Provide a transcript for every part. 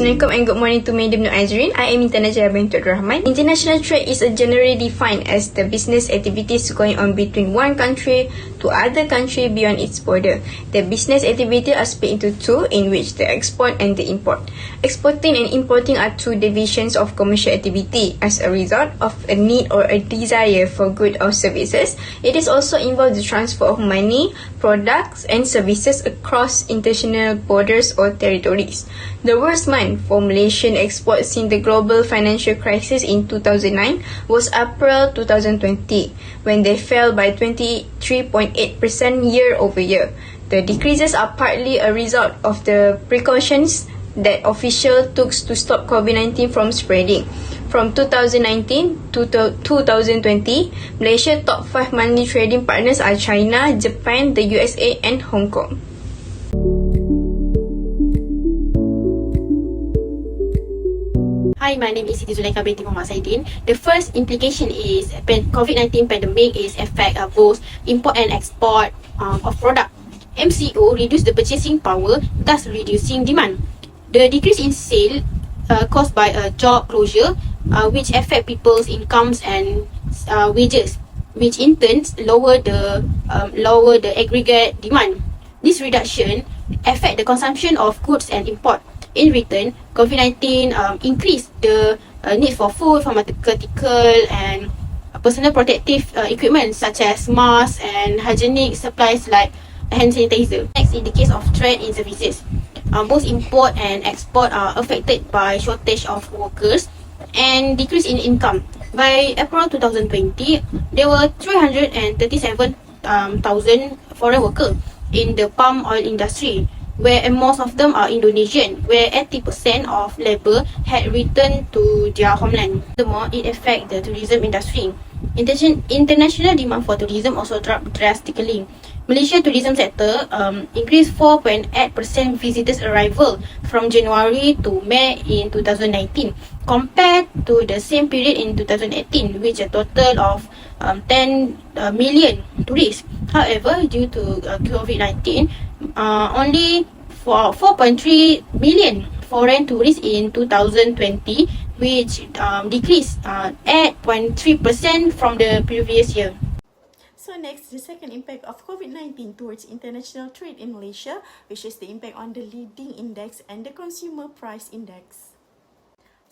Assalamualaikum and good morning to Madam Nur Azrin. I am Nisaa.zainal binti Rahman. International trade is generally defined as the business activities going on between one country to other country beyond its border. The business activity are split into two, in which the export and the import. Exporting and importing are two divisions of commercial activity. As a result of a need or a desire for goods or services, it is also involved the transfer of money, products and services across international borders or territories. The worst month for Malaysian exports since the global financial crisis in 2009 was April 2020, when they fell by 23.8% year over year. The decreases are partly a result of the precautions that officials took to stop COVID-19 from spreading. From 2019 to 2020, Malaysia's top 5 monthly trading partners are China, Japan, the USA and Hong Kong. Hi, my name is Nisaa.zainal binti Saidin. The first implication is COVID-19 pandemic is affect both import and export of product. MCO reduce the purchasing power, thus reducing demand. The decrease in sale caused by a job closure, which affect people's incomes and wages, which in turn lower the aggregate demand. This reduction affect the consumption of goods and import. In return, COVID-19 increased the need for food, pharmaceutical and personal protective equipment such as masks and hygienic supplies like hand sanitizer. Next, in the case of trade in services, both import and export are affected by shortage of workers and decrease in income. By April 2020, there were 337,000 foreign workers in the palm oil industry, where most of them are Indonesian, where 80% of labour had returned to their homeland. Furthermore, it affects the tourism industry. International demand for tourism also dropped drastically. Malaysia tourism sector increased 4.8% visitors arrival from January to May in 2019 compared to the same period in 2018, which a total of 10 million tourists. However, due to COVID-19, only for 4.3 million foreign tourists in 2020, which decreased 8.3% from the previous year. So next, the second impact of COVID-19 towards international trade in Malaysia, which is the impact on the leading index and the consumer price index.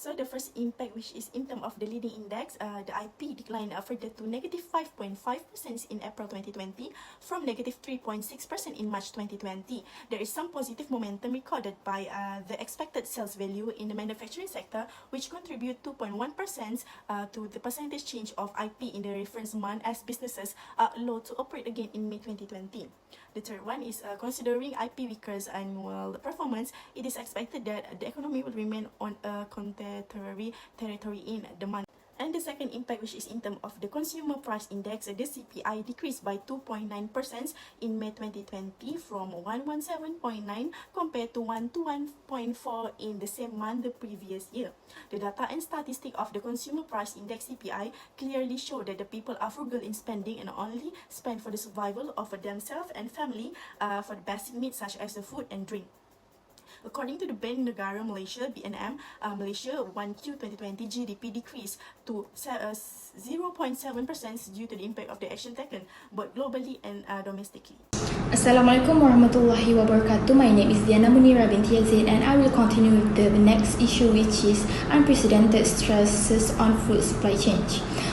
So the first impact, which is in terms of the leading index, the IP declined further to negative 5.5% in April 2020 from negative 3.6% in March 2020. There is some positive momentum recorded by the expected sales value in the manufacturing sector, which contribute 2.1% to the percentage change of IP in the reference month as businesses are allowed to operate again in May 2020. The third one is considering IP weaker's annual performance, it is expected that the economy will remain on a contractionary territory in the month. And the second impact, which is in terms of the consumer price index, the CPI decreased by 2.9% in May 2020 from 117.9 compared to 121.4 in the same month the previous year. The data and statistic of the consumer price index CPI clearly show that the people are frugal in spending and only spend for the survival of themselves and family for the basic needs such as the food and drink. According to the Bank Negara Malaysia (BNM), Malaysia 1Q 2020 GDP decreased to 0.7% due to the impact of the action taken both globally and domestically. Assalamualaikum warahmatullahi wabarakatuh. My name is Nisaa.zainal binti and I will continue with the next issue, which is unprecedented stresses on food supply chain.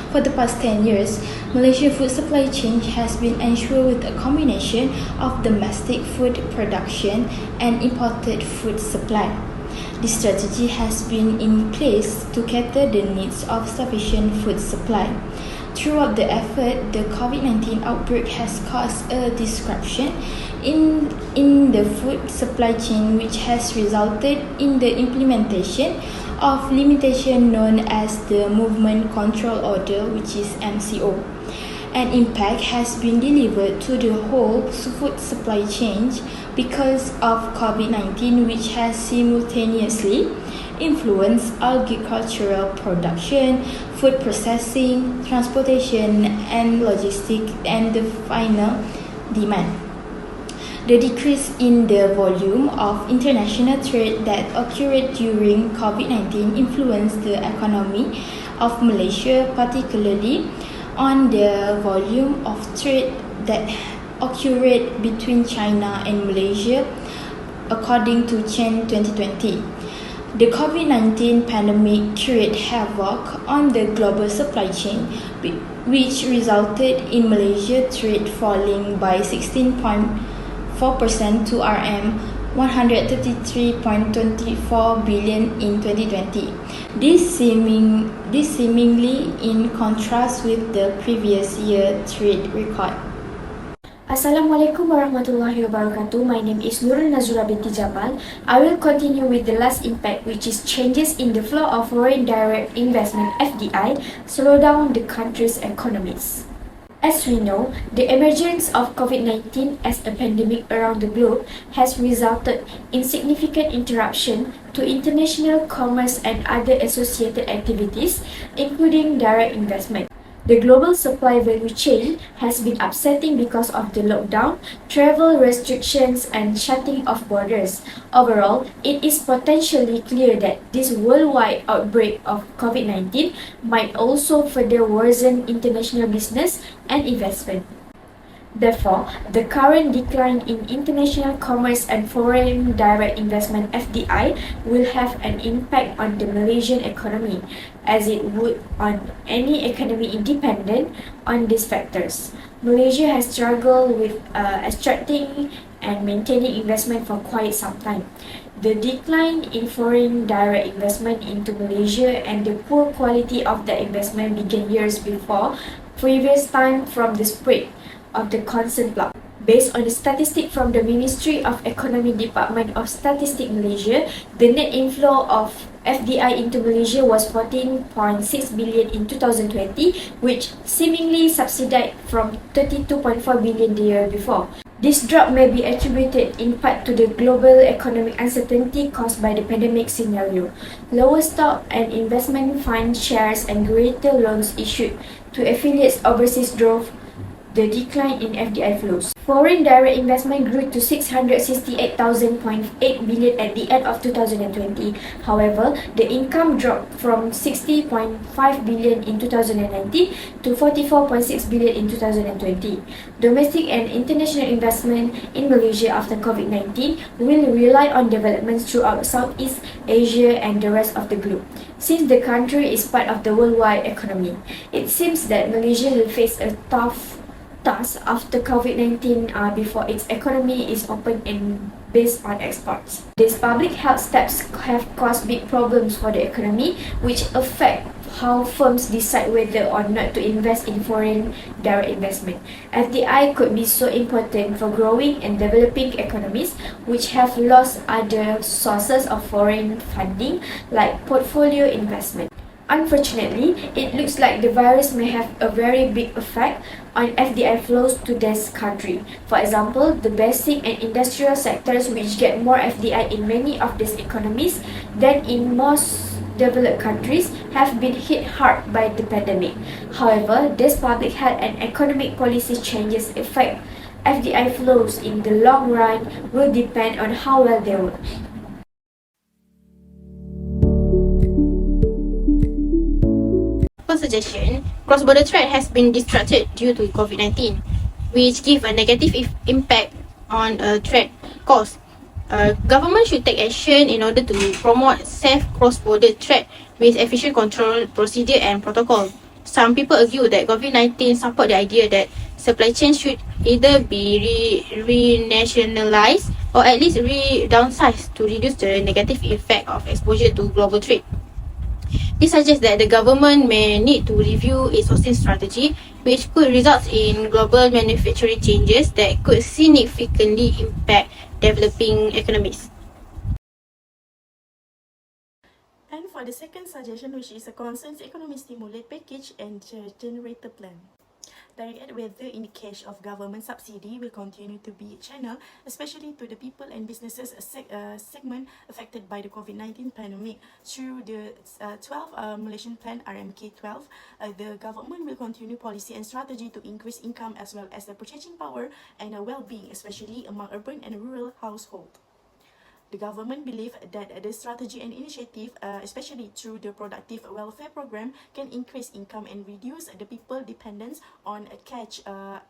For the past 10 years, Malaysian food supply chain has been ensured with a combination of domestic food production and imported food supply. This strategy has been in place to cater the needs of sufficient food supply. Throughout the effort, the COVID-19 outbreak has caused a disruption in the food supply chain, which has resulted in the implementation of limitation known as the Movement Control Order, which is MCO. An impact has been delivered to the whole food supply chain because of COVID-19, which has simultaneously influenced agricultural production, food processing, transportation and logistics, and the final demand. The decrease in the volume of international trade that occurred during COVID-19 influenced the economy of Malaysia, particularly on the volume of trade that occurred between China and Malaysia, according to Chen 2020. The COVID-19 pandemic created havoc on the global supply chain, which resulted in Malaysia trade falling by 16.4% to RM 133.24 billion in 2020. This seemingly in contrast with the previous year trade record. Assalamualaikum warahmatullahi wabarakatuh. My name is Nurul Nazura binti Jamal. I will continue with the last impact, which is changes in the flow of foreign direct investment (FDI) slow down the country's economies. As we know, the emergence of COVID-19 as a pandemic around the globe has resulted in significant interruption to international commerce and other associated activities, including direct investment. The global supply value chain has been upsetting because of the lockdown, travel restrictions, and shutting of borders. Overall, it is potentially clear that this worldwide outbreak of COVID-19 might also further worsen international business and investment. Therefore, the current decline in international commerce and foreign direct investment (FDI) will have an impact on the Malaysian economy, as it would on any economy independent on these factors. Malaysia has struggled with attracting and maintaining investment for quite some time. The decline in foreign direct investment into Malaysia and the poor quality of the investment began years before previous time from the spread of the concerned block. Based on the statistic from the Ministry of Economy Department of Statistics Malaysia, the net inflow of FDI into Malaysia was 14.6 billion in 2020, which seemingly subsided from 32.4 billion the year before. This drop may be attributed in part to the global economic uncertainty caused by the pandemic scenario. Lower stock and investment fund shares and greater loans issued to affiliates overseas drove the decline in FDI flows. Foreign direct investment grew to 668,000.8 billion at the end of 2020. However, the income dropped from 60.5 billion in 2019 to 44.6 billion in 2020. Domestic and international investment in Malaysia after COVID-19 will rely on developments throughout Southeast Asia and the rest of the globe. Since the country is part of the worldwide economy, it seems that Malaysia will face a tough task after COVID-19 before its economy is open and based on exports. These public health steps have caused big problems for the economy, which affect how firms decide whether or not to invest in foreign direct investment. FDI could be so important for growing and developing economies which have lost other sources of foreign funding like portfolio investment. Unfortunately, it looks like the virus may have a very big effect on FDI flows to this country. For example, the basic and industrial sectors which get more FDI in many of these economies than in most developed countries have been hit hard by the pandemic. However, these public health and economic policy changes affect FDI flows in the long run will depend on how well they work. For suggestion, cross-border trade has been disrupted due to COVID-19, which give a negative impact on trade costs. Government should take action in order to promote safe cross-border trade with efficient control procedure and protocol. Some people argue that COVID-19 support the idea that supply chains should either be renationalized or at least downsized to reduce the negative effect of exposure to global trade. This suggests that the government may need to review its sourcing strategy, which could result in global manufacturing changes that could significantly impact developing economies. And for the second suggestion, which is a concerns economy stimulate package and generator plan. Direct whether in the cash of government subsidy will continue to be channeled, especially to the people and businesses segment affected by the COVID-19 pandemic. Through the 12 Malaysian Plan RMK12, the government will continue policy and strategy to increase income as well as the purchasing power and well-being, especially among urban and rural households. The government believes that the strategy and initiative, especially through the productive welfare program, can increase income and reduce the people dependence on cash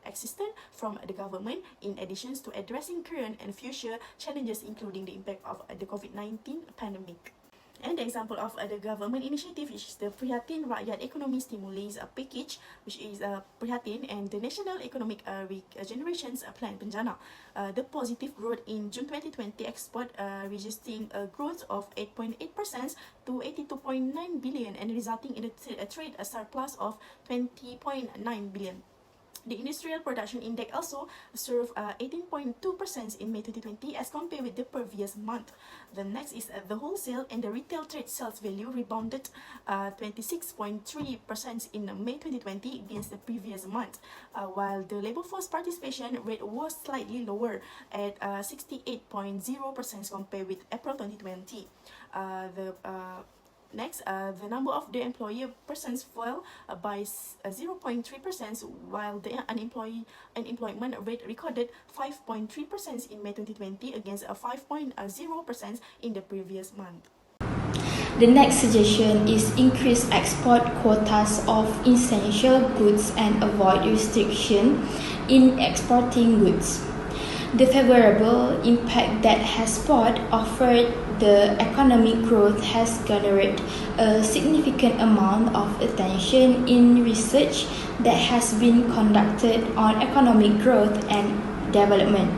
assistance from the government, in addition to addressing current and future challenges, including the impact of the COVID-19 pandemic. And the example of the government initiative is the Prihatin Rakyat Ekonomi Stimulus Package, which is Prihatin, and the National Economic Regeneration Plan Penjana. The positive growth in June 2020 export registering a growth of 8.8% to 82.9 billion and resulting in a trade surplus of 20.9 billion. The industrial production index also surged 18.2% in May 2020 as compared with the previous month. The next is the wholesale and the retail trade sales value rebounded 26.3% in May 2020 against the previous month, while the labor force participation rate was slightly lower at 68.0% compared with April 2020. Next, the number of the employer persons fell by 0.3%, while the unemployment rate recorded 5.3% in May 2020 against 5.0% in the previous month. The next suggestion is increase export quotas of essential goods and avoid restriction in exporting goods. The favorable impact that export offered the economic growth has garnered a significant amount of attention in research that has been conducted on economic growth and development.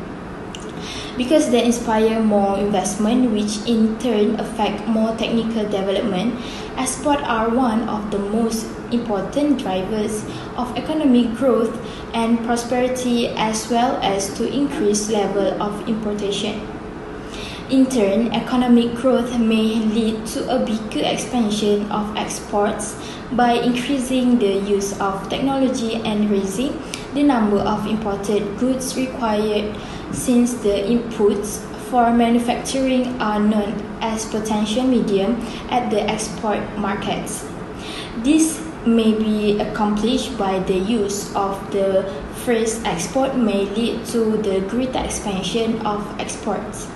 Because they inspire more investment, which in turn affect more technical development, exports are one of the most important drivers of economic growth and prosperity, as well as to increase level of importation. In turn, economic growth may lead to a bigger expansion of exports by increasing the use of technology and raising the number of imported goods required, since the inputs for manufacturing are known as potential medium at the export markets. This may be accomplished by the use of the phrase export may lead to the greater expansion of exports.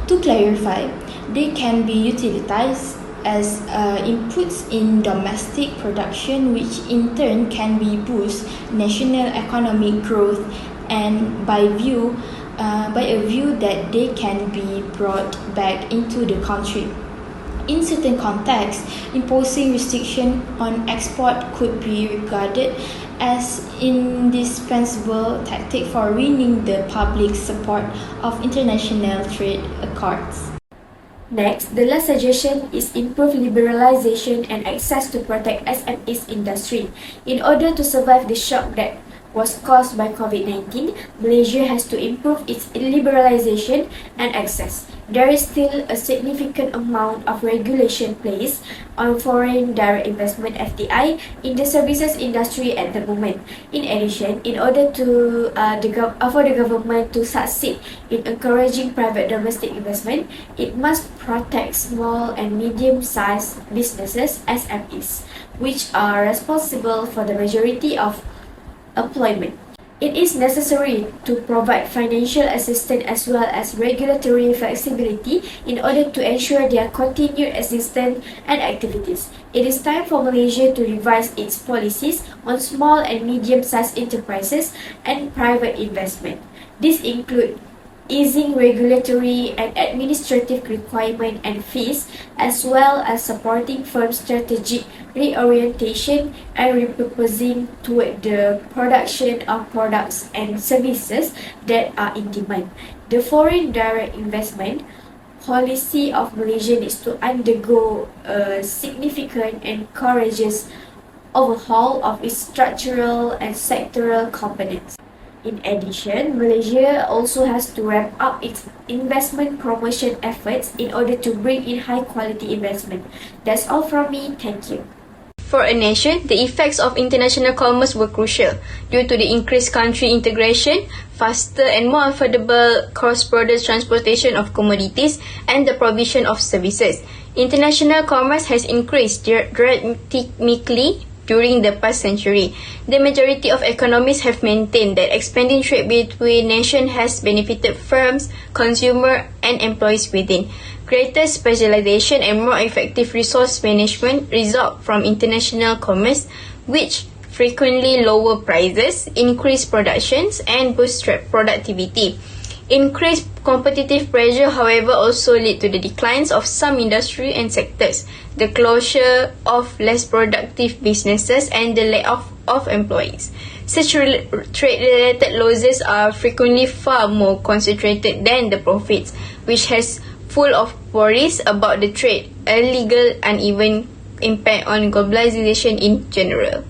To clarify, they can be utilized as inputs in domestic production, which in turn can be boost national economic growth, and by a view that they can be brought back into the country. In certain contexts, imposing restriction on export could be regarded as indispensable tactic for winning the public support of international trade accords. Next, the last suggestion is improve liberalization and access to protect SMEs industry. In order to survive the shock that was caused by COVID-19, Malaysia has to improve its liberalization and access. There is still a significant amount of regulation placed on foreign direct investment (FDI) in the services industry at the moment. In addition, in order to for the government to succeed in encouraging private domestic investment, it must protect small and medium-sized businesses (SMEs), which are responsible for the majority of employment. It is necessary to provide financial assistance as well as regulatory flexibility in order to ensure their continued existence and activities. It is time for Malaysia to revise its policies on small and medium-sized enterprises and private investment. These include easing regulatory and administrative requirements and fees, as well as supporting firm strategic reorientation and repurposing toward the production of products and services that are in demand. The foreign direct investment policy of Malaysia needs to undergo a significant and courageous overhaul of its structural and sectoral components. In addition, Malaysia also has to ramp up its investment promotion efforts in order to bring in high quality investment. That's all from me. Thank you. For a nation, the effects of international commerce were crucial due to the increased country integration, faster and more affordable cross-border transportation of commodities, and the provision of services. International commerce has increased dramatically during the past century. The majority of economists have maintained that expanding trade between nations has benefited firms, consumers, and employees within. Greater specialization and more effective resource management result from international commerce, which frequently lower prices, increase productions, and boost productivity. Increased competitive pressure, however, also lead to the declines of some industry and sectors, the closure of less productive businesses, and the layoff of employees. Such trade-related losses are frequently far more concentrated than the profits, which has full of worries about the trade, illegal, uneven impact on globalization in general.